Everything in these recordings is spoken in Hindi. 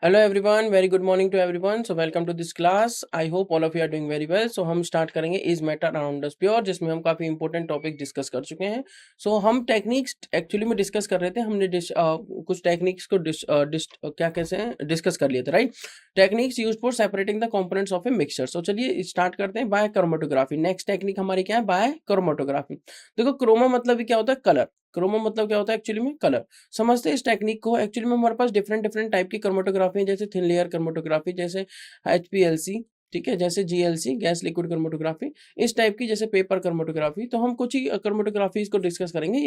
Hello everyone, very good morning to everyone. So welcome to this class. I hope all of you are doing very well. So हम स्टार्ट करेंगे is matter around us pure, जिसमें हम काफी इंपॉर्टेंट टॉपिक डिस्कस कर चुके हैं. सो हम टेक्निक्स एक्चुअली में डिस्कस कर रहे थे. हमने कुछ टेक्निक्स को क्या कैसे हैं डिस्कस कर लिए थे, right. Techniques used for separating the components of a mixture. So चलिए स्टार्ट करते हैं बाय क्रोमेटोग्राफी. नेक्स्ट टेक्निक हमारी क्या है? Bye chromatography. देखो क्रोमा मतलब क्या होता है? कलर. क्रोमा मतलब क्या होता है एक्चुअली में? कलर. समझते हैं इस टेक्निक को. एक्चुअली में हमारे पास डिफरेंट डिफरेंट टाइप की क्रोमेटोग्राफी है, जैसे थिन लेयर क्रोमेटोग्राफी, जैसे एचपीएलसी, ठीक है, जैसे जीएलसी गैस लिक्विड क्रोमेटोग्राफी, इस टाइप की, जैसे पेपर क्रोमेटोग्राफी. तो हम कुछ ही क्रोमेटोग्राफीज को डिस्कस करेंगे.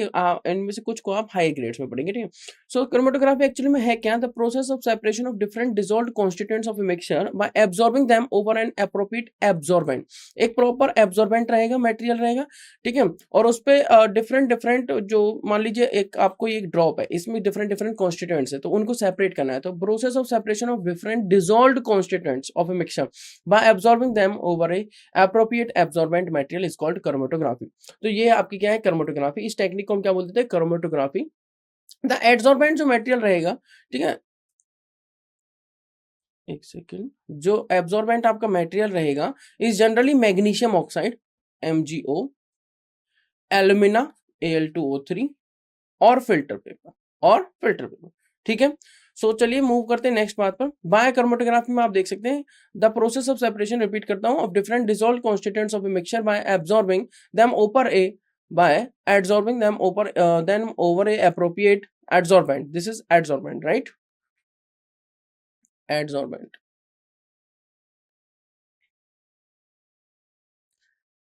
इनमें से कुछ को आप हाई ग्रेड्स में पढ़ेंगे, ठीक है. सो क्रोमेटोग्राफी एक्चुअली में है क्या? The process of separation of different dissolved constituents of a mixture by absorbing them over N appropriate absorbent. एक प्रॉपर एब्जॉर्बेंट रहेगा, मटेरियल रहेगा, ठीक है, और उस पे डिफरेंट डिफरेंट जो मान लीजिए एक आपको एक ड्रॉप है, इसमें डिफरेंट डिफरेंट कॉन्स्टिट्यूएंट्स है, तो उनको सेपरेट करना है. तो process of separation of different dissolved constituents of a mixture by absorbing them over a appropriate absorbent material is called chromatography. तो ये आपकी क्या है? क्रोमेटोग्राफी. इस टेक्निक को हम क्या बोलते थे? क्रोमेटोग्राफी. द एब्जॉर्बेंट जो मटेरियल रहेगा, ठीक है, एक सेकेंड, जो एब्जॉर्बेंट आपका मटेरियल रहेगा is generally magnesium oxide MgO, alumina Al2O3, और फिल्टर पेपर, ठीक है. सो चलिए मूव करते हैं नेक्स्ट बात पर. बाय क्रोमेटोग्राफी में आप देख सकते हैं the process of separation, repeat करता हूं, of different dissolved constituents of a mixture by absorbing them over a by adsorbing them over then over a appropriate adsorbent. This is adsorbent, right. Adsorbent.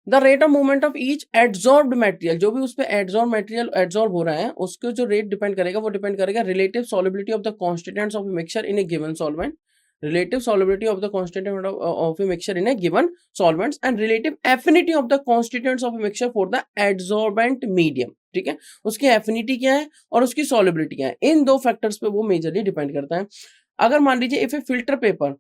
The rate of movement of each adsorbed material, जो भी उस पे एडजॉर्ब मटेरियल एडजॉर्ब हो रहा है, उसके जो रेट डिपेंड करेगा, वो डिपेंड करेगा relative solubility of the constituents of a mixture in A given solvent. Relative solubility of the constituent of a mixture in A given solvents and relative affinity of the constituents of a mixture for the adsorbent medium, ठीक है. उसकी एफिनिटी क्या है और उसकी सॉलिबिलिटी क्या है, इन दो फैक्टर्स पे वो मेजरली डिपेंड करता है. अगर मान लीजिए if A filter paper,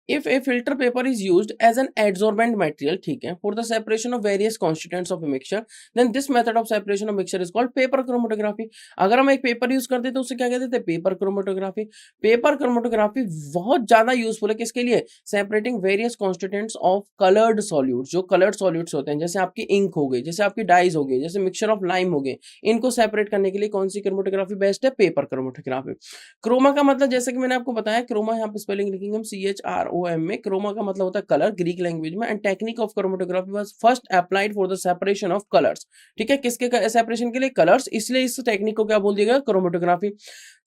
if a filter paper is used as an adsorbent material, ठीक है, for the separation of various constituents of a mixture, then this method of separation of mixture is called paper chromatography. अगर हम एक पेपर यूज करते तो उसे क्या कहते थे? Paper chromatography. पेपर क्रोमेटोग्राफी बहुत ज्यादा यूजफुल है. किसके लिए? Separating various constituents of coloured solutes. जो कलर्ड सॉल्यूट्स होते हैं, जैसे आपकी इंक हो गई, जैसे आपकी डाइज हो गई, जैसे मिक्सचर ऑफ लाइम हो गए, इनको सेपरेट करने के लिए कौन सी क्रोमेटोग्राफी बेस्ट है? Paper chromatography. क्रोमा का मतलब जैसे कि मैंने आपको बताया, क्रोमा यहाँ पे स्पेलिंग लिखेंगे हम CHROM में. क्रोमा का मतलब होता है कलर ग्रीक लैंग्वेज में. And technique of chromatography was first applied for the separation of colours, ठीक है. किसके सेपरेशन के लिए? कलर्स. इसलिए इस टेक्निक को क्या बोल दिया गया? Chromatography.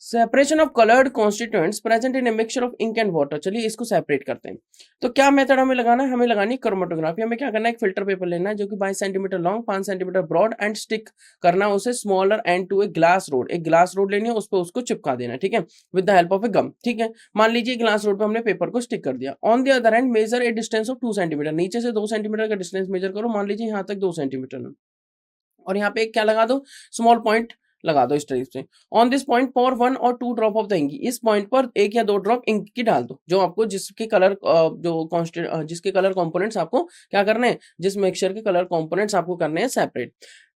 Separation of coloured constituents present in a mixture of ink and water. चलिए इसको सेपरेट करते हैं. तो क्या मेथड हमें लगाना है? हमें लगानी क्रोमेटोग्राफी. हमें क्या करना है? एक फिल्टर पेपर लेना है जो कि 22 centimetre long, 5 centimetre broad, and stick करना उसे smaller end to a glass rod. एक ग्लास रोड लेनी है, उस पर उसको चिपका देना है, ठीक है, विद द हेल्प ऑफ ए गम, ठीक है. मान लीजिए ग्लास रोड पे हमने पेपर को स्टिक कर दिया. On the other hand measure a distance of 2 centimetre. नीचे से 2 सेंटीमीटर का डिस्टेंस मेजर करो. मान लीजिए यहाँ तक 2 सेंटीमीटर है, और यहाँ पे एक क्या लगा दो? स्मॉल पॉइंट लगा दो इस टाइप से. ऑन दिस पॉइंट पॉर 1 और 2 ड्रॉप ऑफ द इंक. इस पॉइंट पर 1 या 2 ड्रॉप इंक की डाल दो, जो आपको जिसके कलर जिसके कलर कंपोनेंट्स आपको क्या करने हैं, जिस मिक्सचर के कलर कंपोनेंट्स आपको करने हैं सेपरेट.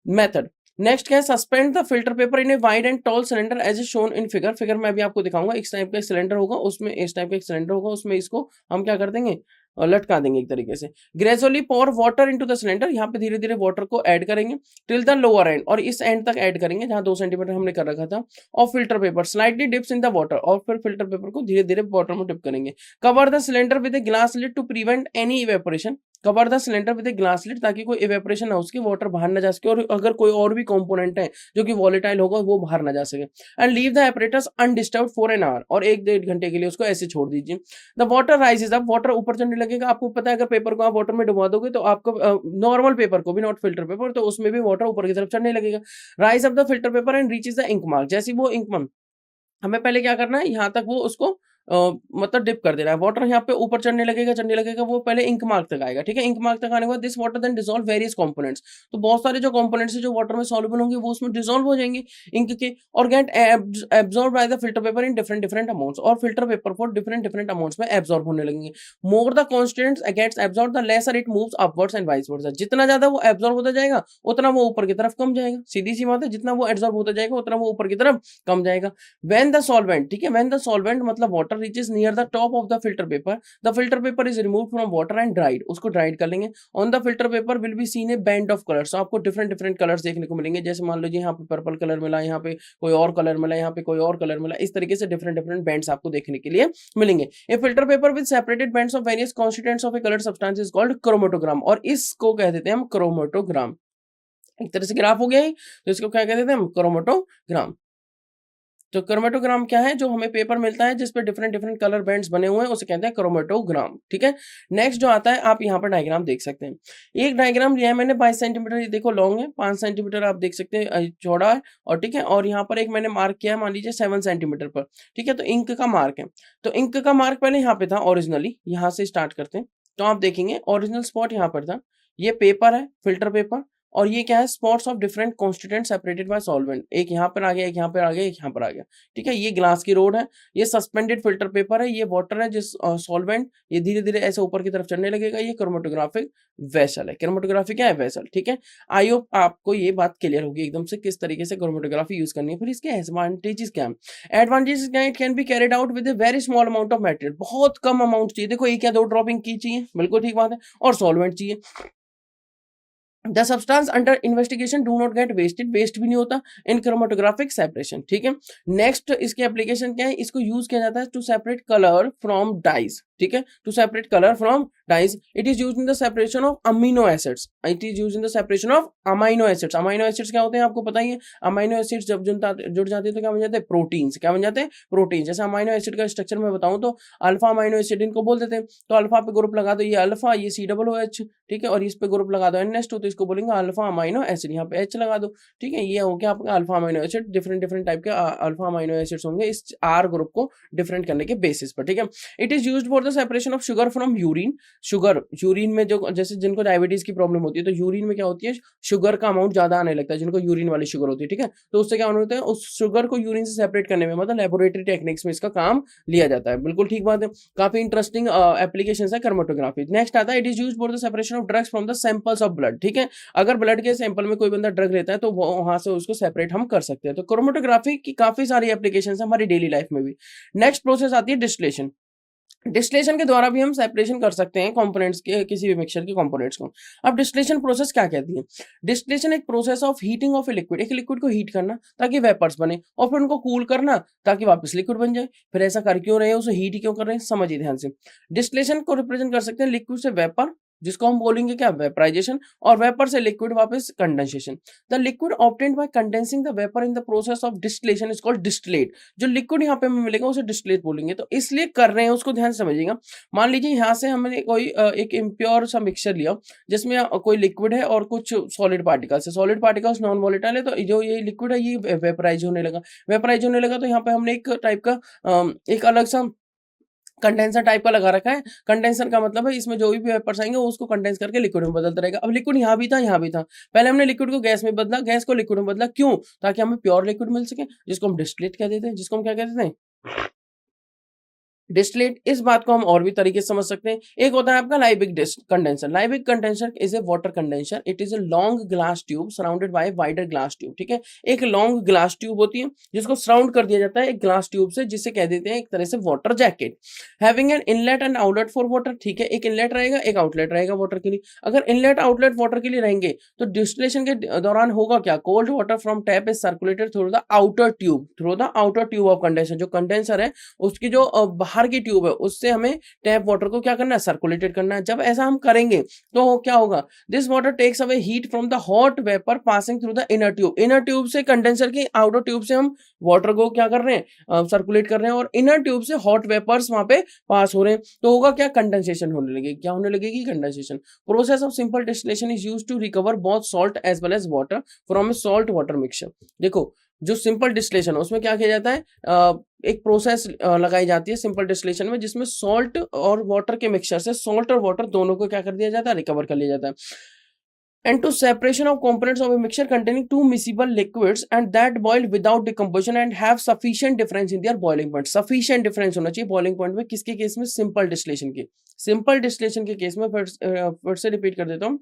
मेथड नेक्स्ट क्या है? Suspend the filter paper in a wide and tall cylinder as a shown in figure. Figure में अभी आपको दिखाऊंगा. इस टाइप का सिलेंडर होगा, उसमें इस टाइप का सिलेंडर होगा, उसमें इसको हम क्या कर देंगे? लटका देंगे एक तरीके से. Gradually pour water into the cylinder. यहाँ पे धीरे धीरे वाटर को ऐड करेंगे टिल द लोअर एंड, और इस एंड तक ऐड करेंगे जहां 2 सेंटीमीटर हमने कर रखा था. और filter paper slightly dips in the water, और फिर फिल्टर पेपर को धीरे धीरे वाटर में डिप करेंगे. Cover the cylinder with a glass lid to prevent any evaporation. Cover the cylinder with a glass lid, ताकि कोई इवेपोरेशन ना हो उसकी, वाटर बाहर ना जा सके, और अगर कोई और भी कंपोनेंट है जो कि वॉलेटाइल होगा वो बाहर ना जा सके. And leave the apparatus undisturbed for an hour, और 1-1.5 घंटे के लिए उसको ऐसे छोड़ दीजिए. The water rises up. Water ऊपर चढ़ने लगेगा. आपको पता है अगर पेपर को आप वाटर में डुबा दोगे तो आपको नॉर्मल पेपर को भी, नॉट फिल्टर पेपर, तो उसमें भी वाटर ऊपर की तरफ चढ़ने लगेगा. Rise up the filter paper and reaches the ink mark. जैसे वो इंक हमें पहले क्या करना है? यहाँ तक वो उसको मतलब डिप कर देना है। वाटर यहाँ पे ऊपर चढ़ने लगेगा, वो पहले इंक मार्क तक आएगा, ठीक है। इंक मार्क तक आने के बाद this water then dissolve various components, तो बहुत सारे जो कंपोनेंट्स है जो वाटर में सॉल्युबल होंगे वो उसमें डिसॉल्व हो जाएंगे इंक के, और get absorb by the filter paper in different different amounts, और filter paper for different different amounts में एब्जॉर्ब होने लगेंगे। More the constants gets absorb the lesser it moves upwards and vice versa, जितना ज्यादा वो एब्जॉर्ब होता जाएगा उतना वो ऊपर की तरफ कम जाएगा, सीधी सी बात है, जितना वो एब्जॉर्ब होता जाएगा उतना वो ऊपर की तरफ कम जाएगा। व्हेन द सॉल्वेंट, ठीक है, व्हेन द सॉल्वेंट मतलब water reaches near the top of the filter paper is removed from water and dried, उसको ड्राइड कर लेंगे। On the filter paper will be seen A band of colours, तो आपको डिफरेंट डिफरेंट कलर्स देखने को मिलेंगे, जैसे मान लीजिए यहाँ पे पर्पल कलर मिला, यहाँ पे कोई और कलर मिला, यहाँ पे कोई और कलर मिला, इस तरीके से डिफरेंट डिफरेंट बैंड्स आपको देखने के लिए मिलेंगे। A filter paper with separated bands of various constituents of a coloured substance is called chromatogram, और इसको कह देते हैं हम क्रोमेटोग्राम। एक तरह से ग्राफ हो गया है, तो इसको क्या कहते हैं हम, क्रोमेटोग्राम। तो क्रोमेटोग्राम क्या है, जो हमें पेपर मिलता है जिसपे डिफरेंट डिफरेंट कलर बैंड्स बने हुए हैं उसे कहते हैं क्रोमेटोग्राम, ठीक है। नेक्स्ट जो आता है, आप यहाँ पर डायग्राम देख सकते हैं। एक डायग्राम लिया है मैंने 22 सेंटीमीटर, ये देखो लॉन्ग है, 5 सेंटीमीटर आप देख सकते हैं चौड़ा है, और ठीक है, और यहाँ पर एक मैंने मार्क किया है मान लीजिए 7 सेंटीमीटर पर, ठीक है। तो इंक का मार्क है, तो इंक का मार्क पहले यहाँ पे था ओरिजिनली, यहाँ से स्टार्ट करते हैं, तो आप देखेंगे ओरिजिनल स्पॉट यहाँ पर था, ये पेपर है फिल्टर पेपर, और ये क्या है, spots of different constituent separated by solvent, एक यहाँ पर आ गया, एक यहाँ पर आ गया, एक यहाँ पर आ गया, ठीक है। ये ग्लास की रोड है, ये सस्पेंडेड फिल्टर पेपर है, ये वाटर है जिस सॉल्वेंट, ये धीरे धीरे ऐसे ऊपर की तरफ चढ़ने लगेगा, ये क्रोमेटोग्राफिक वेसल है। क्रोमेटोग्राफी क्या है, वेसल, ठीक है। आई होप आपको ये बात क्लियर होगी एकदम से किस तरीके से क्रोमेटोग्राफी यूज करनी है। फिर इसके एडवांटेजेस क्या है, एडवांटेजेस क्या है, it can be carried out with a very small amount of material, बहुत कम अमाउंट चाहिए, देखो एक या दो ड्रॉपिंग की चाहिए, बिल्कुल ठीक बात है, और सॉल्वेंट चाहिए। The substance under investigation do not get wasted, waste भी नहीं होता इन क्रोमेटोग्राफिक सेपरेशन, ठीक है। नेक्स्ट इसके एप्लीकेशन क्या है, इसको यूज किया जाता है to separate colour from dyes, ठीक है, to separate colour from dyes. It is used in the separation of amino acids, it is used in the separation of amino acids. Amino acids क्या होते हैं आपको पता ही है, अमाइनो एसिड्स जब जुड़ जाते हैं तो क्या बन जाते हैं, प्रोटीन्स, क्या बन जाते हैं, प्रोटीन। जैसे अमाइनो एसिड का स्ट्रक्चर मैं बताऊं तो अल्फा अमाइनो एसिड इनको बोल देते हैं, तो अल्फा पे ग्रुप लगा दो, ये अल्फा, ये COOH, ठीक है, और इस पे ग्रुप लगा दो NH2, तो इसको बोलेंगे अल्फा अमाइनो एसिड, यहाँ पे H लगा दो, ठीक है। ये हो गया आपका alpha amino acid, different different type के अल्फा अमाइनो एसिड्स होंगे इस R ग्रुप को डिफरेंट करने के बेसिस पर, ठीक है। It is used for the separation of sugar from urine, sugar urine में जो, जैसे जिनको डायबिटीज की प्रॉब्लम होती है तो यूरिन में क्या होती है, शुगर का अमाउंट ज्यादा आने लगता है, जिनको यूरिन वाली शुगर होती है, ठीक है। तो उससे क्या होता है, उस शुगर को यूरिन से सेपरेट करने में, मतलब लेबोरेटरी टेक्निक्स में इसका काम लिया जाता है, बिल्कुल ठीक बात है। काफी इंटरेस्टिंग एप्लीकेशन है क्रोमेटोग्राफी। नेक्स्ट आता है, it is used for the separation of drugs from the samples of blood, ठीक है। अगर ब्लड के सैंपल में कोई बंदा ड्रग लेता है तो वहां से उसको सेपरेट हम कर सकते हैं। तो क्रोमेटोग्राफी की काफी सारी एप्लीकेशन है हमारी डेली लाइफ में भी। नेक्स्ट प्रोसेस आती है डिस्टिलेशन। डिस्टिलेशन के द्वारा भी हम सेपरेशन कर सकते हैं कंपोनेंट्स के, किसी भी मिक्सचर के कंपोनेंट्स को। अब डिस्टिलेशन प्रोसेस क्या कहती है, डिस्टिलेशन एक process of heating of a liquid, एक लिक्विड को हीट करना ताकि वेपर्स बने, और फिर उनको कूल करना ताकि वापस लिक्विड बन जाए। फिर ऐसा कर क्यों रहे हैं, उसे हीट क्यों कर रहे हैं, समझिए ध्यान से। डिस्टिलेशन को रिप्रेजेंट कर सकते हैं लिक्विड से वेपर, जिसको हम बोलेंगे क्या, वेपराइजेशन, और वेपर से लिक्विड वापस condensation. The liquid obtained by condensing the vapour in the process of distillation is called distillate. जो लिक्विड यहाँ पे हमें मिलेगा उसे डिस्टिलेट बोलेंगे, तो इसलिए कर रहे हैं, उसको ध्यान से समझिएगा। मान लीजिए यहाँ से हमने कोई एक इम्प्योर सा मिक्सचर लिया जिसमें कोई लिक्विड है और कुछ सॉलिड पार्टिकल्स है, सॉलिड पार्टिकल्स नॉन वोलेटाइल है, तो जो ये लिक्विड है ये वेपराइज होने लगा, वेपराइज होने लगा, तो यहाँ पे हमने एक टाइप का एक अलग सा कंडेंसर टाइप का लगा रखा है। कंडेंसर का मतलब है इसमें जो भी वेपर्स आएंगे वो उसको कंडेंस करके लिक्विड में बदलता रहेगा। अब लिक्विड यहाँ भी था, यहाँ भी था, पहले हमने लिक्विड को गैस में बदला, गैस को लिक्विड में बदला, क्यों, ताकि हमें प्योर लिक्विड मिल सके, जिसको हम डिस्टिलेट कह देते हैं, जिसको हम क्या कहते हैं, डिस्टिलेट। इस बात को हम और भी तरीके से समझ सकते हैं। एक होता है आपका Liebig condenser. Liebig condenser is a water condenser, it is a long glass tube surrounded by wider glass tube, ठीक है। एक लॉन्ग ग्लास ट्यूब होती है जिसको सराउंड कर दिया जाता है एक ग्लास ट्यूब से, जिसे कह देते हैं एक तरह से water jacket. Having an inlet and outlet for water, ठीक है, एक इनलेट रहेगा एक आउटलेट रहेगा वाटर के लिए। अगर इनलेट आउटलेट वाटर के लिए रहेंगे तो डिस्टिलेशन के दौरान होगा क्या, cold water from tap is circulated through the outer tube of condenser. जो कंडेंसर है उसकी जो बाहर की ट्यूब है उससे हमें टैप वाटर को क्या करना है, सर्कुलेटेड करना है। जब ऐसा हम करेंगे तो क्या होगा, this water takes away heat from the hot vapour passing through the inner tube. Inner tube से कंडेंसर की आउटर ट्यूब से हम वाटर को क्या कर रहे हैं, सर्कुलेट कर रहे हैं, और इनर ट्यूब से हॉट वेपर्स वहां पे पास हो रहे हैं, तो होगा क्या, कंडेंसेशन होने लगेगी। क्या होने लगेगी, condensation. Process of simple distillation is used to recover both salt as well as water from a salt water mixture. देखो जो सिंपल डिस्टिलेशन है उसमें क्या किया जाता है, एक प्रोसेस लगाई जाती है सिंपल डिस्टिलेशन में, जिसमें सॉल्ट और वाटर के मिक्सचर से सॉल्ट और वाटर दोनों को क्या कर दिया जाता है, रिकवर कर लिया जाता है। And to separation of components of a mixture containing two miscible liquids and that boiled without decomposition and have sufficient difference in their boiling point. Sufficient difference होना चाहिए boiling point में, किसके केस में, simple distillation के, simple distillation के केस में फिर से रिपीट कर देता हूँ,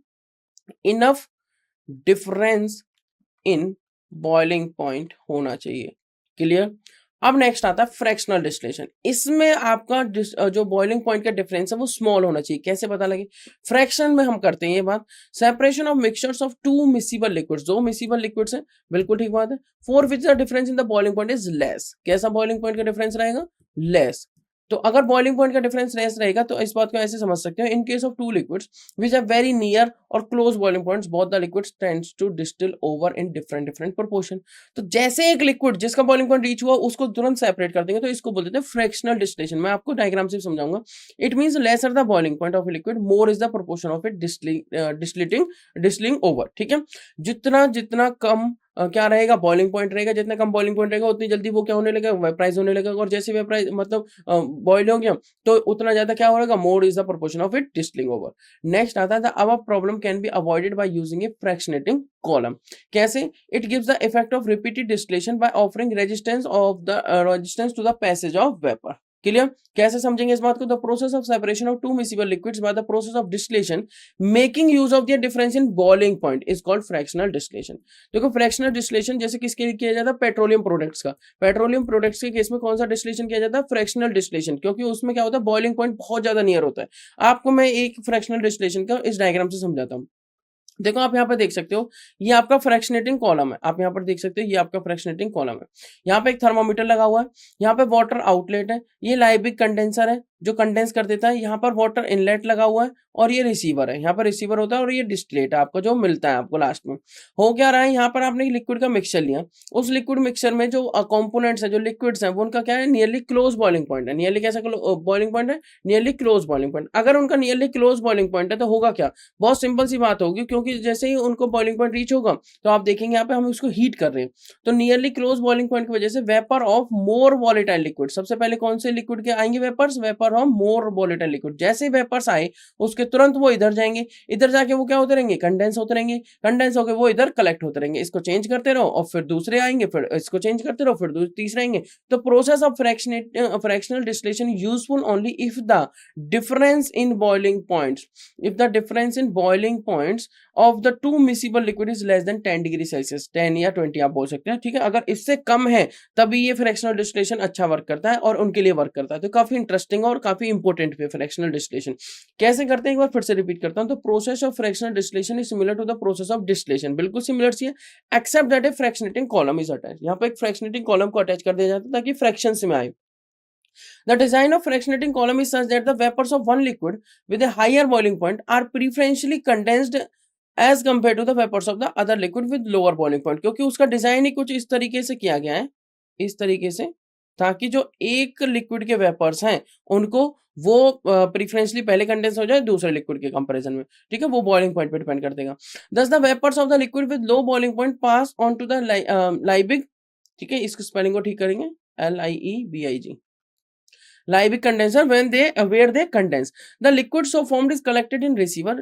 enough difference in boiling point होना चाहिए। क्लियर। अब नेक्स्ट आता है फ्रैक्शनल डिस्टिलेशन। इसमें आपका जो बॉइलिंग पॉइंट का डिफरेंस है वो स्मॉल होना चाहिए। कैसे पता लगे, फ्रैक्शन में हम करते हैं ये बात, separation of mixtures of two miscible liquids, दो मिसिबल लिक्विड्स हैं, बिल्कुल ठीक बात है, for which the difference in the boiling point is less. कैसा बॉइलिंग पॉइंट का डिफरेंस रहेगा, लेस। तो अगर बॉइलिंग पॉइंट का डिफरेंस लेस रहेगा तो इस बात को ऐसे समझ सकते हो, in case of two liquids which are very near और close boiling points both the liquids tends to distil over in different different proportion. तो जैसे एक लिक्विड जिसका बॉइलिंग पॉइंट रीच हुआ उसको तुरंत सेपरेट कर देंगे, तो इसको बोलते हैं फ्रैक्शनल डिस्टिलेशन। मैं आपको डायग्राम से समझाऊंगा। It means lesser the boiling point of a liquid more is the proportion of it distilling over. ठीक है, जितना जितना कम क्या रहेगा, बॉइलिंग पॉइंट रहेगा, जितना कम बॉइलिंग पॉइंट रहेगा उतनी जल्दी वो क्या होने लगेगा, वेपराइज होने लगेगा, और जैसे वेपराइज मतलब बॉइल हो गया तो उतना ज्यादा क्या होगा, more is the proportion of it distilling over. Next आता है अब problem can be avoided by using a fractionating column. कैसे, it gives the effect of repeated distillation by offering resistance to the passage of vapour. Clear. कैसे समझेंगे इस बात को, the process of separation of two miscible liquids by the process of distillation making use of the difference in boiling point is called fractional distillation. देखो फ्रैक्शनल डिस्टिलेशन जैसे किसके लिए किया जाता है, पेट्रोलियम प्रोडक्ट्स का। पेट्रोलियम प्रोडक्ट्स के केस में कौन सा डिस्टिलेशन किया जाता है, फ्रैक्शनल डिस्टिलेशन, क्योंकि उसमें क्या होता है, बॉइलिंग पॉइंट बहुत ज्यादा नियर होता है। आपको मैं एक फ्रैक्शनल डिस्टिलेशन का इस डायग्राम से समझाता हूँ। देखो आप यहाँ पे देख सकते हो, ये आपका फ्रैक्शनेटिंग कॉलम है, आप यहाँ पर देख सकते हो ये आपका फ्रैक्शनेटिंग कॉलम है। यहाँ पे एक थर्मामीटर लगा हुआ है, यहाँ पे वाटर आउटलेट है, ये लाइबिक कंडेंसर है जो कंडेंस कर देता है, यहाँ पर वाटर इनलेट लगा हुआ है, और ये रिसीवर है, यहाँ पर रिसीवर होता है, और ये डिस्टिलेट है आपको जो मिलता है आपको लास्ट में। हो क्या रहा है, यहाँ पर आपने लिक्विड का मिक्सचर लिया, उस लिक्विड मिक्सचर में जो कॉम्पोनेंट्स है, जो लिक्विड्स हैं, वो उनका क्या है, नियरली क्लोज बॉइलिंग पॉइंट है। नियरली कैसा बॉइलिंग पॉइंट है, नियरली क्लोज बॉइलिंग पॉइंट। अगर उनका नियरली क्लोज बॉइलिंग पॉइंट है तो होगा क्या, बहुत सिंपल सी बात होगी, क्योंकि जैसे ही उनको बॉइलिंग पॉइंट रीच होगा तो आप देखेंगे यहाँ पे हम उसको हीट कर रहे हैं, तो नियरली क्लोज बॉइलिंग पॉइंट की वजह से vapour of more volatile liquid, सबसे पहले कौन से लिक्विड के आएंगे vapours, vapour of more volatile liquid. जैसे वेपर्स आए उसके तुरंत वो इधर जाएंगे, इधर जाके वो क्या होते रहेंगे, कंडेंस होते रहेंगे, कंडेंस होकर वो इधर कलेक्ट होते रहेंगे, इसको चेंज करते रहो और फिर दूसरे आएंगे, फिर इसको चेंज करते रहो, फिर तीसरे आएंगे। तो process of fractional distillation useful only if the difference in boiling points, if the difference in boiling points of the two miscible liquid is less than 10 degree Celsius, 10 या 20 आप बोल सकते हैं। ठीक है, अगर इससे कम है तभी ये फ्रैक्शनल डिस्टिलेशन अच्छा वर्क करता है और उनके लिए वर्क करता है। तो काफी इंटरेस्टिंग और काफी इंपॉर्टेंट है फ्रैक्शनल डिस्टिलेशन। कैसे करते हैं एक बार फिर से रिपीट करता हूं। तो process of fractional distillation is similar to the process of distillation, बिल्कुल सिमिलर सी है, except that a fractionating column is attach. यहाँ पे एक फ्रैक्शनेटिंग कॉलम को अटैच कर दिया जाता है ताकि फ्रैक्शंस में आए। The design of fractionating column is such that the vapors of one liquid with a higher boiling point are preferentially condensed as compared to the vapors of the other liquid with lower boiling point। क्योंकि उसका डिजाइन ही कुछ इस तरीके से किया गया है, इस तरीके से, ताकि जो एक लिक्विड के वेपर्स हैं उनको वो प्रीफरेंशली पहले कंडेंस हो जाए दूसरे लिक्विड के कंपैरिजन में। ठीक है, वो बॉइलिंग पॉइंट पे डिपेंड कर देगा। Thus the vapours of the liquid with low boiling point pass on to the Liebig. ठीक है, इसको स्पेलिंग को ठीक करेंगे, LIEBIG, Liebig condenser when they where they condense the liquid so formed is collected in receiver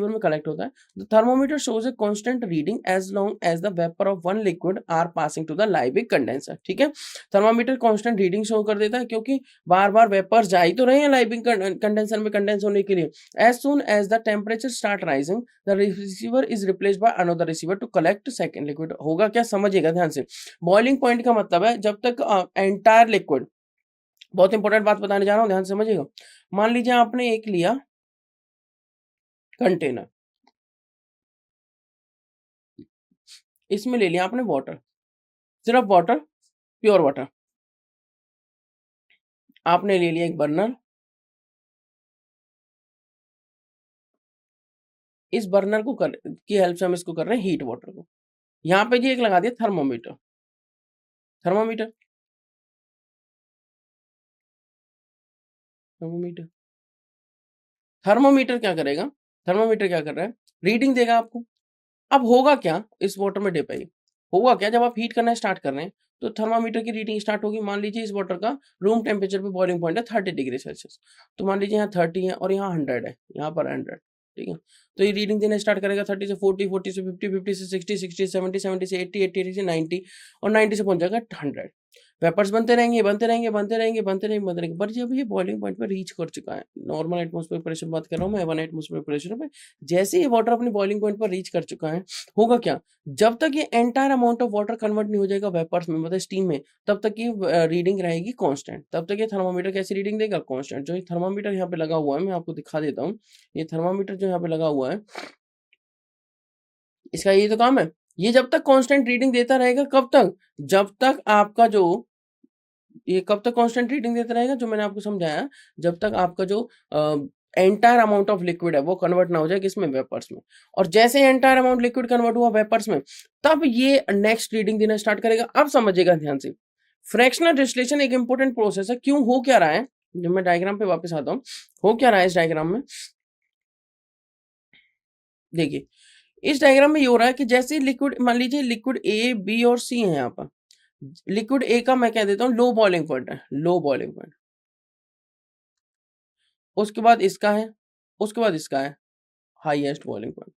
में collect होता है। The thermometer shows a constant reading as long as the vapor of one liquid are passing to the Liebig condenser। ठीक है, थर्मामीटर constant reading शो कर देता है क्योंकि बार बार वेपर्स जा ही तो रहे हैं Liebig कंडेंसर में कंडेंस होने के लिए। As soon as the temperature start rising the receiver is replaced by another receiver to collect second liquid। होगा क्या, समझिएगा ध्यान से। बॉइलिंग पॉइंट का मतलब है जब तक एंटायर लिक्विड, बहुत इंपॉर्टेंट बात बताने जा रहा हूं, ध्यान से समझिएगा। मान लीजिए आपने एक लिया कंटेनर, इसमें ले लिया आपने वाटर, सिर्फ वाटर, प्योर वाटर। आपने ले लिया एक बर्नर, इस बर्नर को की हेल्प से हम इसको कर रहे हैं हीट वाटर को। यहाँ पे जी एक लगा दिया थर्मोमीटर, थर्मोमीटर थर्मोमीटर थर्मोमीटर क्या करेगा, थर्मोमीटर क्या कर रहा है, रीडिंग देगा आपको। अब होगा क्या, इस वाटर में डिप है, होगा क्या, जब आप हीट करना स्टार्ट कर रहे हैं तो थर्मामीटर की रीडिंग स्टार्ट होगी। मान लीजिए इस वाटर का रूम टेम्परेचर पे बॉइलिंग पॉइंट है 30 डिग्री सेल्सियस, तो मान लीजिए यहाँ 30 है और यहाँ 100 है, यहाँ पर 100, ठीक है। तो ये रीडिंग देना स्टार्ट करेगा 30 से 40, 40 से 50, 50 से 60, 60 से 70, 70 से 80, 80 से 90 और 90 से पहुंच जाएगा 100। वेपर्स बनते रहेंगे, बनते रहेंगे, बनते रहेंगे, बनते रहेंगे, बनते रहेंगे, पर जब ये बॉइलिंग पॉइंट पे रीच कर चुका है, नॉर्मल एटमॉस्फेयर प्रेशर बात कर रहा हूँ मैं, 1 एटमॉस्फेयर प्रेशर पे, जैसे ही वाटर अपनी बॉइलिंग पॉइंट पर रीच कर चुका है, होगा क्या, जब तक ये entire amount of water convert नहीं हो जाएगा वेपर्स में, मतलब स्टीम में, तब तक ये रीडिंग रहेगी कांस्टेंट। तब तक ये थर्मामीटर कैसी रीडिंग देगा, कांस्टेंट। जो ये थर्मामीटर यहाँ पे लगा हुआ है, मैं आपको दिखा देता हूँ। ये थर्मामीटर जो यहाँ पे लगा हुआ है, इसका ये तो काम है, ये जब तक कांस्टेंट रीडिंग देता रहेगा, कब तक, जब तक आपका जो, ये कब तक कांस्टेंट रीडिंग देता रहेगा, जो मैंने आपको समझाया, जब तक आपका जो एंटायर अमाउंट ऑफ लिक्विड है वो कन्वर्ट ना हो जाए किसमें, वेपर्स में। और जैसे एंटायर अमाउंट लिक्विड कन्वर्ट हुआ वेपर्स में, तब ये नेक्स्ट रीडिंग देना स्टार्ट करेगा। अब समझिएगा ध्यान से, फ्रैक्शनल डिस्टिलेशन एक इंपॉर्टेंट प्रोसेस है। क्यों, हो क्या रहा है, जब मैं डायग्राम पे वापस आता हूँ, हो क्या रहा है इस डायग्राम में, देखिए इस डायग्राम में ये हो रहा है कि जैसे लिक्विड, मान लीजिए लिक्विड ए, बी और सी है यहाँ पर। लिक्विड ए का मैं कह देता हूँ लो बॉइलिंग पॉइंट है, लो बॉइलिंग पॉइंट। उसके बाद इसका है, उसके बाद इसका है हाईएस्ट बॉइलिंग पॉइंट।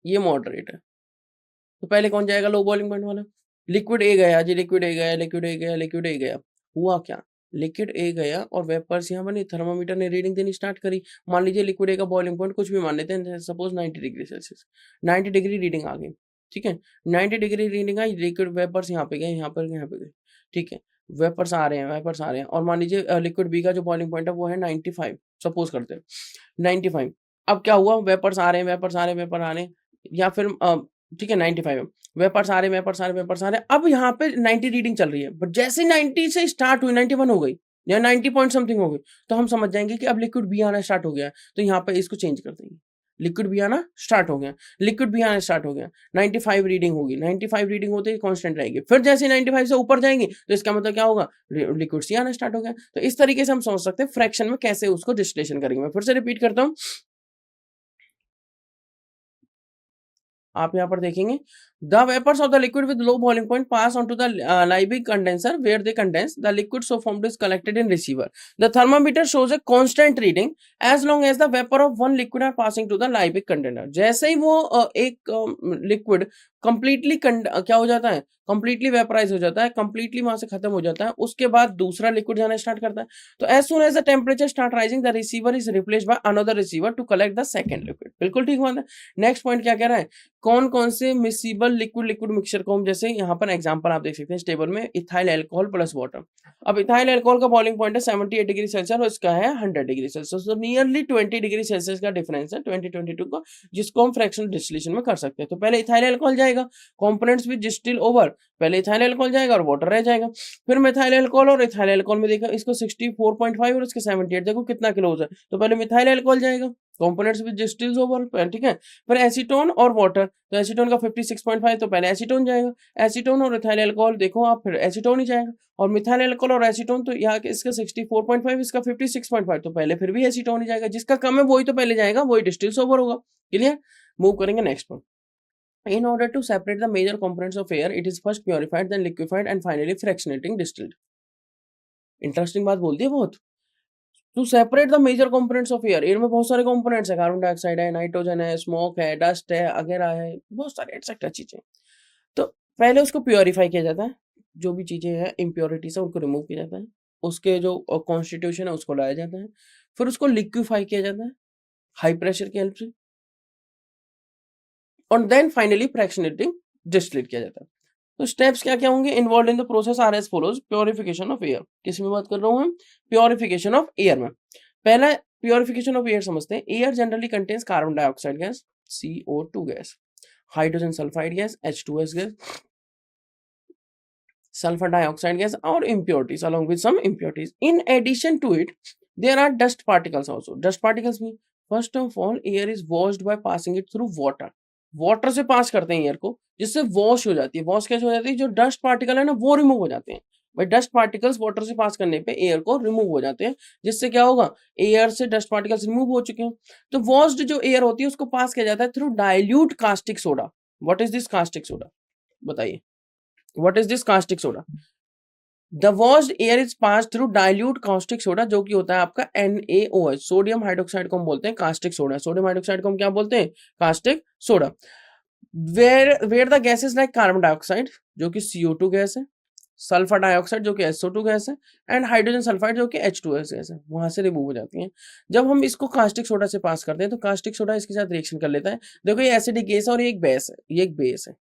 ये मॉडरेट है। तो पहले कौन जाएगा, लो बॉइलिंग पॉइंट वाला। लिक्विड ए गया जी, लिक्विड ए गया, लिक्विड ए गया, लिक्विड ए गया। हुआ क्या, लिक्विड ए गया और वेपर्स यहाँ बनी, थर्मामीटर ने रीडिंग देनी स्टार्ट करी। मान लीजिए लिक्विड ए का बॉइलिंग पॉइंट कुछ भी मान लेते हैं, suppose 90 degree Celsius, 90 degree reading आ गई, ठीक है। 90 डिग्री रीडिंग आई, लिक्विड वेपर्स यहाँ पे गए, यहाँ पर, यहाँ पे गए, ठीक है। वेपर्स आ रहे हैं, वेपर्स आ रहे हैं, और मान लीजिए लिक्विड बी का जो बॉइलिंग पॉइंट है वो है 95, सपोज करते हैं 95। अब क्या हुआ, वेपर्स आ रहे हैं, वेपर्स आ रहे हैं, वेपर आ रहे हैं, या फिर ठीक है 95 है, वेपर्स आ रहे हैं, वेपर्स आ रहे हैं, वेपर्स आ रहे हैं। अब यहाँ पे 90 रीडिंग चल रही है, बट जैसे 90 से स्टार्ट हुई 91 हो गई या 90 पॉइंट समथिंग हो गई, तो हम समझ जाएंगे कि अब लिक्विड बी आना स्टार्ट हो गया है। तो यहाँ पे इसको चेंज कर देंगे, लिक्विड बी आना स्टार्ट हो गया, लिक्विड बी आना स्टार्ट हो गया, 95 रीडिंग होगी, 95 रीडिंग होते ही कांस्टेंट रहेगी। फिर जैसे 95 से ऊपर जाएंगे तो इसका मतलब क्या होगा, लिक्विड सी आना स्टार्ट हो गया। तो इस तरीके से हम समझ सकते हैं फ्रैक्शन में कैसे उसको डिस्टिलेशन करेंगे। मैं फिर से रिपीट करता हूँ, आप यहाँ पर देखेंगे, the vapours of the liquid with low boiling point pass on to the Liebig condenser where they condense the liquid so formed is collected in receiver. The thermometer shows a constant reading as long as the vapor of one liquid are passing to the Liebig container. जैसे ही वो एक लिक्विड कंप्लीटली क्या हो जाता है, कंप्लीटली वेपराइज हो जाता है, कंप्लीटली वहां से खत्म हो जाता है, उसके बाद दूसरा लिक्विड जाना स्टार्ट करता है। तो as soon as the temperature start rising the receiver is replaced by another receiver to collect the second liquid. बिल्कुल ठीक बात है। नेक्स्ट पॉइंट क्या कह रहा है, कौन कौन से मिसिबल लिक्विड लिक्विड मिक्सचर को हम, जैसे यहाँ पर एग्जांपल आप देख सकते हैं इस टेबल में, इथाइल अल्कोहल प्लस वाटर। अब इथाइल अल्कोहल का बॉइलिंग पॉइंट है 78 डिग्री सेल्सियस और इसका है 100 डिग्री सेल्सियस, तो नियरली 20 डिग्री सेल्सियस का डिफरेंस है, 20-22 का, जिसको हम फ्रैक्शनल डिस्टिलेशन में कर सकते हैं। तो पहले इथाइल अल्कोहल जाएगा, कंपोनेंट्स विद डिस्टिल ओवर, पहले इथाइल अल्कोहल जाएगा और वाटर रह जाएगा। फिर मिथाइल अल्कोहल और इथाइल अल्कोहल में देखा, इसको 64.5 और इसके 78, देखो कितना क्लोज है। तो पहले मिथाइल अल्कोहल जाएगा, कंपोनेंट्स विद डिस्टिल्स ओवर, ठीक है। फिर एसीटोन और वाटर, तो एसीटोन का 56.5, तो पहले एसीटोन जाएगा, एसीटोन और इथाइल अल्कोहल देखो आप, फिर एसीटोन ही जाएगा, और मिथाइल अल्कोहल और एसीटोन, तो यहाँ के इसका 64.5, इसका 56.5, तो पहले फिर भी एसीटोन ही जाएगा, जिसका कम है वही तो पहले जाएगा, वही डिस्टिल्स ओवर होगा। क्लियर, मूव करेंगे नेक्स्ट पर। In order to separate the major components of air, it is first purified, then liquefied, and finally fractionating distilled. Interesting बात बोल दी है बहुत। To separate the major components of air, air में बहुत सारे कंपोनेंट्स है, कार्बन डाइऑक्साइड है, नाइट्रोजन है, स्मोक है, डस्ट है, वगैरह है, बहुत सारे एक्सेट्रा चीजें। तो पहले उसको प्योरीफाई किया जाता है, जो भी चीजें हैं इम्प्योरिटीज है उनको रिमूव किया जाता है, उसके जो कॉन्स्टिट्यूशन है उसको लाया जाता है, फिर उसको लिक्विफाई किया जाता है हाई प्रेशर की हेल्प से, और देन फाइनली फ्रैक्शनेटिंग डिस्टिलेट किया जाता है। तो स्टेप्स क्या क्या होंगे involve in the process are as follows. Purification of air, किस में बात कर रहा हूं हम, प्योरिफिकेशन ऑफ एयर में। पहला प्योरिफिकेशन ऑफ एयर समझते हैं। Air generally contains carbon dioxide gas, CO2 gas, hydrogen sulphide gas, H2S gas, sulfur dioxide gas, or impurities along with some impurities. In addition to it, there are dust particles also. Dust particles mean, first of all, air is washed by passing it through water. Water से पास करते हैं एयर को, जिससे वॉश हो जाती है। वॉश कैसे हो जाती है, जो डस्ट पार्टिकल है ना वो रिमूव हो जाते हैं। भाई डस्ट पार्टिकल्स वाटर से पास करने पे एयर को रिमूव हो जाते हैं, जिससे क्या होगा, एयर से डस्ट पार्टिकल्स रिमूव हो चुके हैं। तो वॉश्ड जो एयर होती है उसको पास किया जाता है through dilute caustic soda. What is this caustic soda, बताइए, what is this caustic soda? The washed air is pass through dilute caustic soda, जो कि होता है आपका NaOH, सोडियम हाइड्रोक्साइड को हम बोलते हैं कास्टिक सोडा। सोडियम हाइड्रोक्साइड को हम क्या बोलते हैं, caustic soda. Where the gases like carbon dioxide जो कि CO2 गैस है, सल्फर डाइऑक्साइड जो कि SO2 गैस है, एंड हाइड्रोजन सल्फाइड जो कि H2S गैस है, वहां से रिमूव हो जाती हैं। जब हम इसको कास्टिक सोडा से पास करते हैं तो कास्टिक सोडा इसके साथ रिएक्शन कर लेता है। देखो ये एसिडिक गैस है और ये एक बेस है, ये एक बेस है,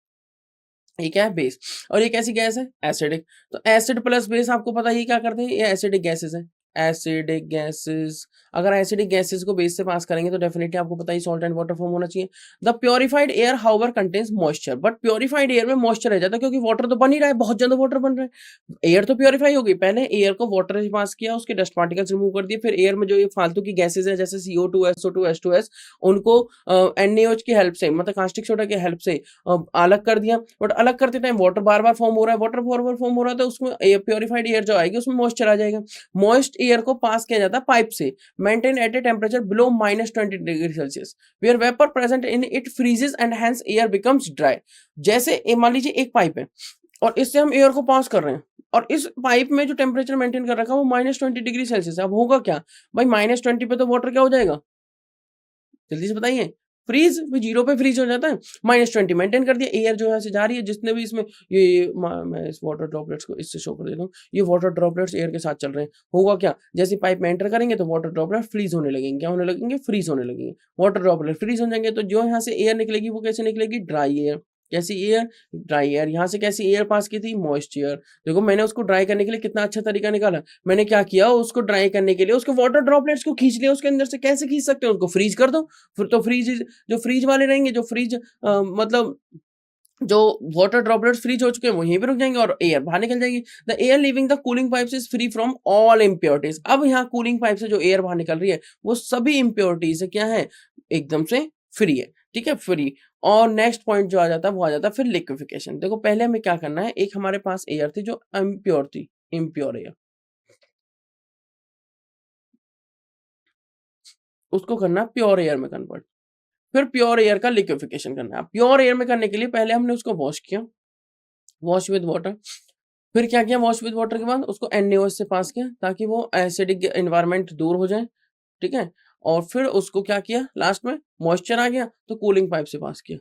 ये क्या है, बेस, और ये कैसी गैस है, एसिडिक। तो एसिड प्लस बेस आपको पता ही क्या करते हैं, ये एसिडिक गैसेस है, एसिडिक गैसेस। अगर एसिडिक गैसेस को बेस से पास करेंगे तो डेफिनेटली आपको पता ही सॉल्ट एंड वाटर फॉर्म होना चाहिए। The purified air however contains moisture, but purified air में मॉइस्चर रह जाता है क्योंकि वाटर तो बन ही रहा है, बहुत ज्यादा वाटर बन रहा है। एयर तो प्योरीफाई हो गई, पहले एयर को वाटर से पास किया, उसके डस्ट पार्टिकल्स रिमूव कर दिए, फिर एयर में जो ये फालतू की गैसेज है जैसे CO2 SO2 H2S, उनको NaOH की हेल्प से, मतलब कास्टिक सोडा की हेल्प से अलग कर दिया। बट अलग करते टाइम वाटर बार बार फॉर्म हो रहा है, वाटर बार बार फॉर्म हो रहा है, तो उसमें प्योरीफाइड एयर जो आएगी उसमें मॉइस्चर आ जाएगा। मॉइस्ट एयर को पास किया जाता है पाइप से, maintain at a temperature below -20 degree Celsius, where vapour present in it freezes and hence air becomes dry. जैसे मान लीजिए एक पाइप है और इससे हम एयर को पास कर रहे हैं, और इस पाइप में जो टेम्परेचर मेंटेन कर रखा है वो -20 डिग्री सेल्सियस है। अब होगा क्या भाई, -20 पे तो वाटर क्या हो जाएगा, जल्दी से बताइए, फ्रीज, जीरो पे फ्रीज हो जाता है। -20 मेंटेन कर दिया, एयर जो है से जा रही है, जितने भी इसमें मैं इस वाटर ड्रॉपलेट्स को इससे शो कर देता हूँ, ये वाटर ड्रॉपलेट्स एयर के साथ चल रहे हैं। होगा क्या, जैसे पाइप में एंटर करेंगे तो वाटर ड्रॉपलेट फ्रीज होने लगेंगे, क्या होने लगेंगे, फ्रीज होने लगेंगे। वाटर ड्रॉपलेट फ्रीज हो जाएंगे तो जो यहाँ से एयर निकलेगी वो कैसे निकलेगी, ड्राई एयर। कैसी एयर, ड्राई एयर। यहाँ से कैसी एयर पास की थी, मॉइस्ट एयर। देखो मैंने उसको ड्राई करने के लिए कितना अच्छा तरीका निकाला, मैंने क्या किया, उसको ड्राई करने के लिए उसके वाटर ड्रॉपलेट्स को खींच लिया उसके अंदर से। कैसे खींच सकते हो, उसको फ्रीज कर दो, फिर तो फ्रीज, जो फ्रीज वाले रहेंगे, जो फ्रीज मतलब जो वाटर ड्रॉपलेट्स फ्रीज हो चुके हैं वहीं पे रुक जाएंगे और एयर बाहर निकल जाएगी। The air living the cooling pipes is free from all impurities. अब यहाँ कूलिंग पाइप से जो एयर बाहर निकल रही है वो सभी इम्प्योरिटीज से क्या है, एकदम से फ्री है, ठीक है, फ्री। और नेक्स्ट पॉइंट जो आ जाता है वो आ जाता है फिर लिक्विफिकेशन। देखो पहले हमें क्या करना है, एक हमारे पास एयर थी जो इम्प्योर थी, इम्प्योर एयर, उसको करना प्योर एयर में कन्वर्ट, फिर प्योर एयर का लिक्विफिकेशन करना है। प्योर एयर में करने के लिए पहले हमने उसको वॉश किया, वॉश विद वाटर। फिर क्या किया, वॉश विद वाटर के बाद उसको NaOH से पास किया ताकि वो एसिडिक एनवायरनमेंट दूर हो जाए, ठीक है। और फिर उसको क्या किया, लास्ट में मॉइस्चर आ गया तो कूलिंग पाइप से पास किया,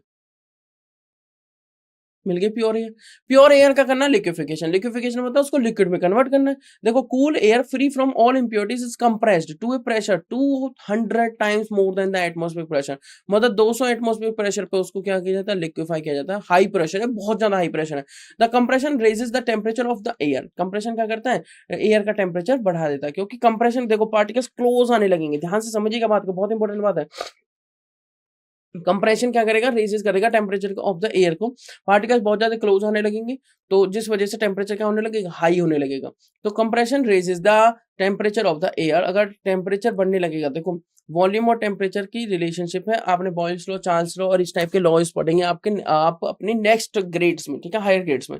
मिल गई प्योर एयर। प्योर एयर का करना लिक्विफिकेशन, लिक्विफिकेशन मतलब उसको लिक्विड में कन्वर्ट करना है। देखो cool air free from all impurities is compressed to a pressure 200 times more than the atmospheric pressure. मतलब 200 एटमॉस्फेरिक प्रेशर पे उसको क्या किया जाता है, लिक्विफाई किया जाता है। हाई प्रेशर है, बहुत ज्यादा हाई प्रेशर है। The compression raises the temperature of the air. Compression क्या करता है, एयर का टेम्परेचर बढ़ा देता है, क्योंकि कंप्रेशन देखो पार्टिकल्स क्लोज आने लगेंगे। ध्यान से समझिएगा बात को, बहुत इंपॉर्टेंट बात है। कंप्रेशन क्या करेगा, रेजेस करेगा टेम्परेचर ऑफ द एयर को, पार्टिकल्स बहुत ज्यादा क्लोज होने लगेंगे तो जिस वजह से टेम्परेचर क्या होने लगेगा, हाई होने लगेगा। तो compression raises the temperature of the air. अगर टेम्परेचर बढ़ने लगेगा, देखो वॉल्यूम और टेम्परेचर की रिलेशनशिप है, आपने बॉयल्स लॉ, चार्ल्स लॉ और इस टाइप के लॉज पढ़ेंगे आप अपने नेक्स्ट ग्रेड्स में, ठीक है, हायर ग्रेड्स में।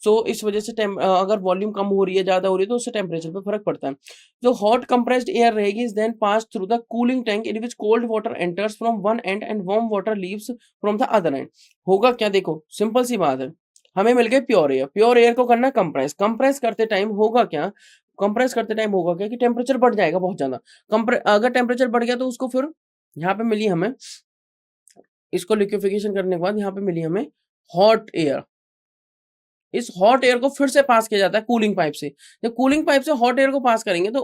सो इस वजह से अगर वॉल्यूम कम हो रही है, ज्यादा हो रही है, तो उससे टेम्परेचर पे फर्क पड़ता है। जो हॉट कंप्रेस्ड एयर रहेगी is then pass through the cooling tank in which cold water enters from one end and warm water leaves from the other end. होगा क्या, देखो सिंपल सी बात है, हमें मिल गई प्योर एयर। प्योर एयर को करना कंप्रेस, कंप्रेस करते टाइम होगा क्या, कंप्रेस करते टाइम होगा क्या कि टेम्परेचर बढ़ जाएगा बहुत ज्यादा। अगर टेम्परेचर बढ़ गया तो उसको फिर यहाँ पे मिली हमें, इसको लिक्विफिकेशन करने के बाद यहाँ पे मिली हमें हॉट एयर। इस हॉट एयर को फिर से पास किया जाता है कूलिंग पाइप से। जब कूलिंग पाइप से हॉट एयर को पास करेंगे तो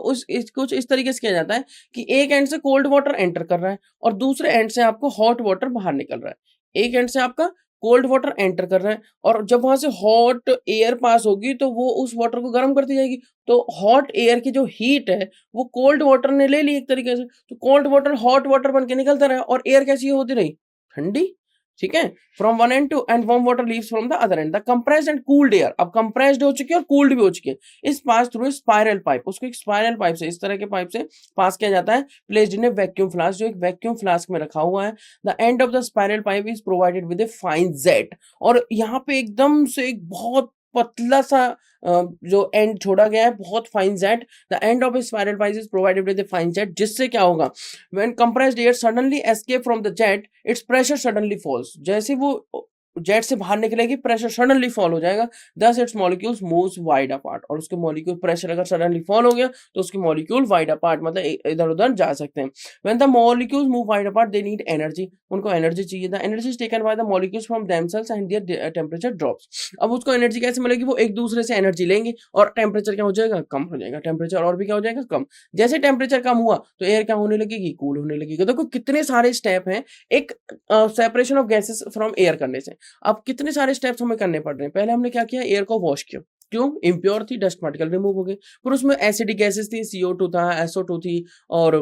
कुछ इस तरीके से किया जाता है कि एक एंड से कोल्ड वाटर एंटर कर रहा है और दूसरे एंड से आपको हॉट वाटर बाहर निकल रहा है। एक एंड से आपका कोल्ड वाटर एंटर कर रहा है और जब वहां से हॉट एयर पास होगी तो वो उस वाटर को गर्म करती जाएगी। तो हॉट एयर की जो हीट है वो कोल्ड वाटर ने ले ली एक तरीके से, तो कोल्ड वाटर हॉट वाटर बन के निकलता रहा और एयर कैसी होती रही, ठंडी, ठीक है। From one end to end warm water leaves from the other end. The compressed and cooled air, अब कंप्रेस्ड हो चुकी है और कूल्ड भी हो चुकी है, इस पास थ्रू स्पाइरल पाइप। उसको एक स्पाइरल पाइप से, इस तरह के पाइप से पास किया जाता है, placed in A vacuum flask, जो एक वैक्यूम फ्लास्क में रखा हुआ है। The end of the spiral pipe is provided with a fine jet. और यहाँ पे एकदम से एक बहुत पतला सा जो एंड छोड़ा गया है, बहुत fine jet. The end of a spiral pipe is provided with a fine jet, जिससे क्या होगा, when compressed air suddenly escape from the jet, its pressure suddenly falls. जैसे वो जेट से बाहर निकलेगी, प्रेशर सडनली फॉल हो जाएगा, दस it's molecules moves wide apart. और उसके मॉलिक्यूल प्रेशर अगर सडनली फॉल हो गया तो उसके मॉलिक्यूल वाइड अपार्ट, मतलब इधर उधर जा सकते हैं। When the molecules move wide apart they need energy, उनको एनर्जी चाहिए। The energy is taken by the molecules from themselves and their temperature drops. अब उसको एनर्जी कैसे मिलेगी, वो एक दूसरे से एनर्जी लेंगे और टेम्परेचर क्या हो जाएगा, कम हो जाएगा। टेम्परेचर और भी क्या हो जाएगा, कम। जैसे टेम्परेचर कम हुआ तो एयर क्या होने लगेगी, कूल होने लगेगी। देखो कितने सारे स्टेप हैं एक separation of gases from air करने से। अब कितने सारे स्टेप्स हमें करने पड़ रहे हैं। पहले हमने क्या किया, एयर को वॉश किया, क्यों, इम्प्योर थी, डस्ट पार्टिकल रिमूव हो गए। फिर उसमें एसिडिक गैसेस थी, CO2 था, SO2 थी और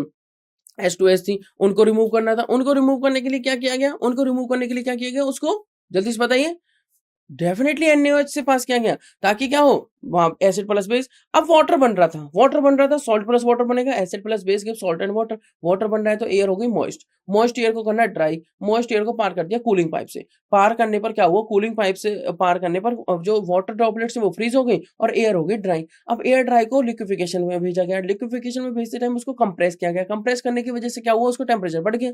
H2S थी, उनको रिमूव करना था। उनको रिमूव करने के लिए क्या किया गया, उनको रिमूव करने के लिए क्या किया गया, उसको जल्दी से बताइए। डेफिनेटली NaOH से पास किया गया, ताकि क्या हो, वहां एसिड प्लस बेस। अब वाटर बन रहा था, वाटर बन रहा था, सॉल्ट प्लस वाटर बनेगा, acid plus base give salt and water. Water बन रहा है तो एयर हो गई मॉइस्ट, मॉइस्ट एयर को करना है ड्राई, मॉइस्ट एयर को पार कर दिया कूलिंग पाइप से। पार करने पर क्या हुआ, कूलिंग पाइप से पार करने पर जो वाटर ड्रॉपलेट्स है वो फ्रीज हो गई और एयर हो गई ड्राई। अब एयर ड्राई को लिक्विफिकेशन में भेजा गया, लिक्विफिकेशन में भेजते टाइम उसको कंप्रेस किया गया। कंप्रेस करने की वजह से क्या हुआ, उसको टेम्परेचर बढ़ गया।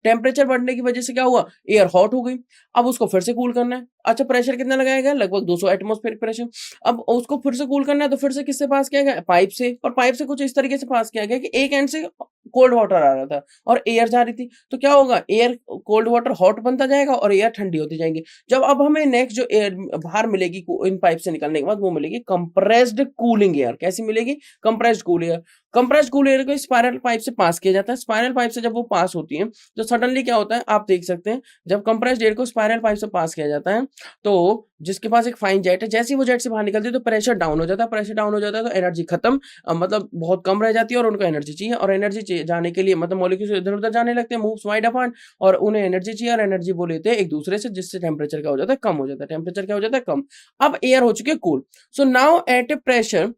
टेम्परेचर बढ़ने की वजह से क्या हुआ, एयर हॉट हो गई। अब उसको फिर से कूल करना है। अच्छा, प्रेशर कितना लगाया गया, लगभग 200 एटमॉस्फेरिक प्रेशर। अब उसको फिर से कूल करना है तो फिर से किससे पास किया गया, पाइप से। और पाइप से कुछ इस तरीके से पास किया गया कि एक एंड से कोल्ड वाटर आ रहा था और एयर जा रही थी। तो क्या होगा, एयर कोल्ड वाटर हॉट बनता जाएगा और एयर ठंडी होती जाएगी। जब अब हमें नेक्स्ट जो एयर बाहर मिलेगी इन पाइप से निकलने के बाद, वो मिलेगी कंप्रेस्ड कूलिंग एयर। कैसी मिलेगी, compressed cool air. Compressed cool air को स्पाइरल पाइप से पास किया जाता है। स्पाइरल पाइप से जब वो पास होती है तो सडनली क्या होता है, आप देख सकते हैं, जब कंप्रेस्ड एयर को स्पाइरल पाइप से पास किया जाता है तो जिसके पास एक फाइन जेट है, जैसे ही वो जेट से बाहर निकलती है तो प्रेशर डाउन हो जाता है। प्रेशर डाउन हो जाता है तो एनर्जी खत्म, मतलब बहुत कम रह जाती है और उनको एनर्जी चाहिए। और एनर्जी जाने के लिए मतलब मॉलिक्यूल्स इधर उधर जाने लगते हैं, मूव्स वाइड अपार्ट, और उन्हें एनर्जी चाहिए और एनर्जी वो लेते हैं एक दूसरे से, जिससे टेम्परेचर क्या हो जाता है, कम हो जाता है। टेम्परेचर क्या हो जाता है, कम। अब एयर हो चुकी है cool. So now at a pressure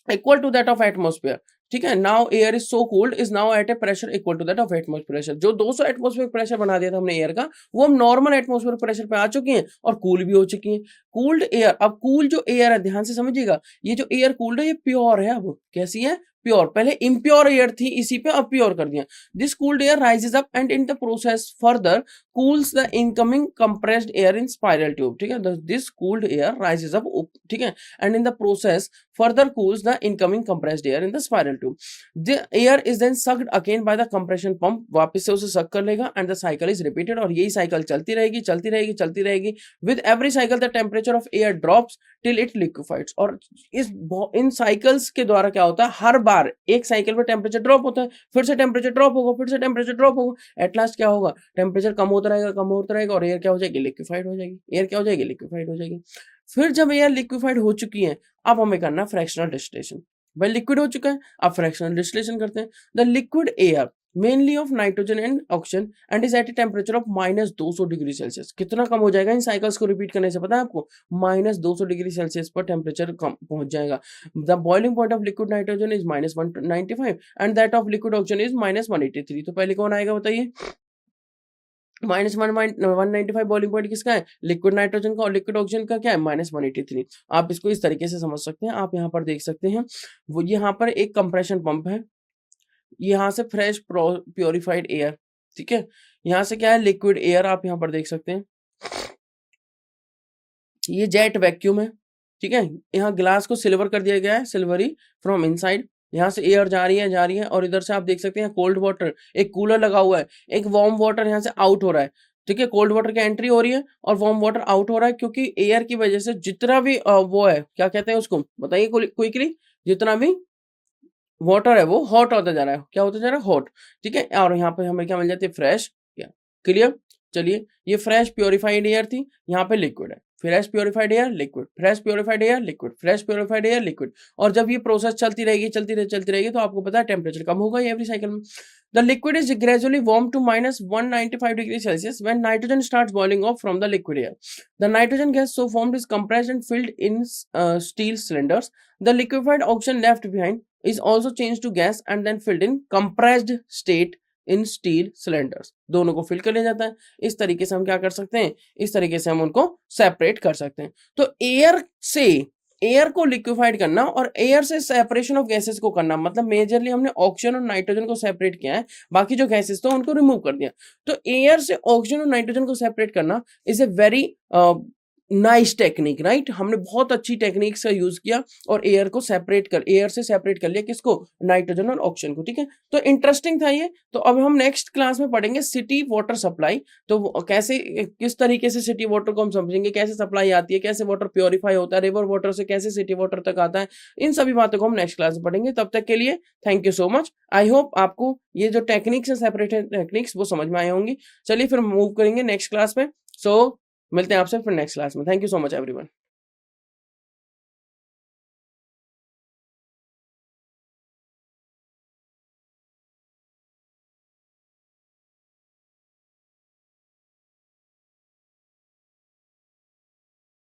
equal to that of atmosphere, ठीक है, now air is so cold is now at a pressure equal to that of atmosphere pressure. जो 200 एटमॉस्फेयर प्रेशर बना दिया था हमने एयर का, वो हम नॉर्मल एटमॉस्फेयर प्रेशर पे आ चुकी हैं और कूल भी हो चुकी हैं। कूल्ड एयर, अब कूल जो एयर है, ध्यान से समझिएगा, ये जो एयर कूल्ड है ये प्योर है। अब कैसी है, प्योर। पहले इम्प्योर एयर थी इसी पे, अब प्योर कर दिया। This cooled air rises up and in the process further cools the incoming compressed air in spiral tube, ठीक है, this cooled air rises up, ठीक है, and in the process further cools the incoming compressed air in the spiral tube. The air is then sucked again by the compression pump, वापस से उसे suck कर लेगा and the cycle is repeated, और यही साइकिल चलती रहेगी चलती रहेगी चलती रहेगी। with every cycle the temperature of air drops till it liquefies, और इन साइकिल्स के द्वारा क्या होता है, हर बार एक साइकिल पे टेम्परेचर ड्रॉप होता है, फिर से टेम्परेचर ड्रॉप होगा, फिर से टेम्परेचर ड्रॉप होगा, एट लास्ट क्या होगा, टेम्परेचर कम होता रहेगा कम होता रहेगा और एयर क्या हो जाएगी, लिक्विफाइड हो जाएगी। एयर क्या हो जाएगी, लिक्विफाइड हो जाएगी। फिर जब एयर लिक्विफाइड हो चुकी है, अब हमें करना फ्रैक्शनल डिस्टिलेशन। भाई लिक्विड हो चुका है, अब फ्रैक्शनल डिस्टिलेशन करते हैं। The liquid air mainly of nitrogen and oxygen and is at a temperature of -200 degree Celsius. कितना कम हो जाएगा इन साइकिल्स को रिपीट करने से, पता है आपको, -200 डिग्री सेल्सियस पर टेम्परेचर कम पहुंच जाएगा। The boiling point of liquid nitrogen is -195 and that of liquid oxygen is -183। तो पहले कौन आएगा बताइए, -195 बॉइलिंग पॉइंट किसका है, लिक्विड नाइट्रोजन का, और लिक्विड ऑक्सीजन का क्या है, -183। आप इसको इस तरीके से समझ सकते हैं। आप यहाँ पर देख सकते हैं, वो यहाँ पर एक कंप्रेशन पंप है, यहाँ से फ्रेश प्योरिफाइड एयर, ठीक है, यहाँ से क्या है, लिक्विड एयर, आप यहाँ पर देख सकते हैं, ये जेट वैक्यूम है, ठीक है। यहाँ ग्लास को सिल्वर कर दिया गया है, सिल्वरी फ्रॉम इनसाइड। यहाँ से एयर जा रही है और इधर से आप देख सकते हैं कोल्ड वाटर, एक कूलर लगा हुआ है, एक वार्म वाटर यहाँ से आउट हो रहा है, ठीक है। कोल्ड वाटर की एंट्री हो रही है और वार्म वाटर आउट हो रहा है, क्योंकि एयर की वजह से जितना भी वो है, क्या कहते हैं उसको बताइए क्विकली, जितना भी वाटर है वो हॉट होता जा रहा है, क्या होता जा रहा है, हॉट, ठीक है। और यहाँ पे हमें क्या मिल जाती है, फ्रेश एयर। क्लियर, चलिए, ये फ्रेश प्योरिफाइड एयर थी, यहाँ पे लिक्विड है, fresh purified air liquid, fresh purified air liquid, fresh purified air liquid. और जब ये प्रोसेस चलती रहेगी चलती रहेगी तो आपको पता है टेम्परेचर कम होगा एवरी साइकिल में। The liquid is gradually warm to -195 degree Celsius when nitrogen starts boiling off from the liquid air. The nitrogen gas so formed is compressed and filled in steel cylinders. The liquefied oxygen left behind is also changed to gas and then filled in compressed state in steel cylinders. दोनों को फिल कर लिया जाता है। इस तरीके से हम क्या कर सकते हैं, इस तरीके से हम उनको सेपरेट कर सकते हैं। तो एयर को लिक्विफाइड करना और एयर से सेपरेशन ऑफ गैसेस को करना, मतलब मेजरली हमने ऑक्सीजन और नाइट्रोजन को सेपरेट किया है, बाकी जो गैसेस थे उनको रिमूव कर दिया। तो एयर से ऑक्सीजन और नाइट्रोजन को सेपरेट करना is a very nice technique, right. हमने बहुत अच्छी टेक्निक्स का यूज किया और एयर से सेपरेट कर लिया किसको, नाइट्रोजन और ऑक्सीजन को, ठीक है। तो इंटरेस्टिंग था ये। तो अब हम नेक्स्ट क्लास में पढ़ेंगे सिटी वाटर सप्लाई। तो कैसे, किस तरीके से सिटी वाटर को हम समझेंगे, कैसे सप्लाई आती है, कैसे वाटर प्योरीफाई होता है, रिवर वाटर से कैसे सिटी वाटर तक आता है, इन सभी बातों को हम नेक्स्ट क्लास में पढ़ेंगे। तब तक के लिए thank you so much. I hope आपको ये जो टेक्निक्स है, सेपरेट टेक्निक्स, वो समझ में आए होंगी। चलिए फिर मूव करेंगे नेक्स्ट क्लास में। सो मिलते हैं आपसे फिर नेक्स्ट क्लास में। Thank you so much everyone.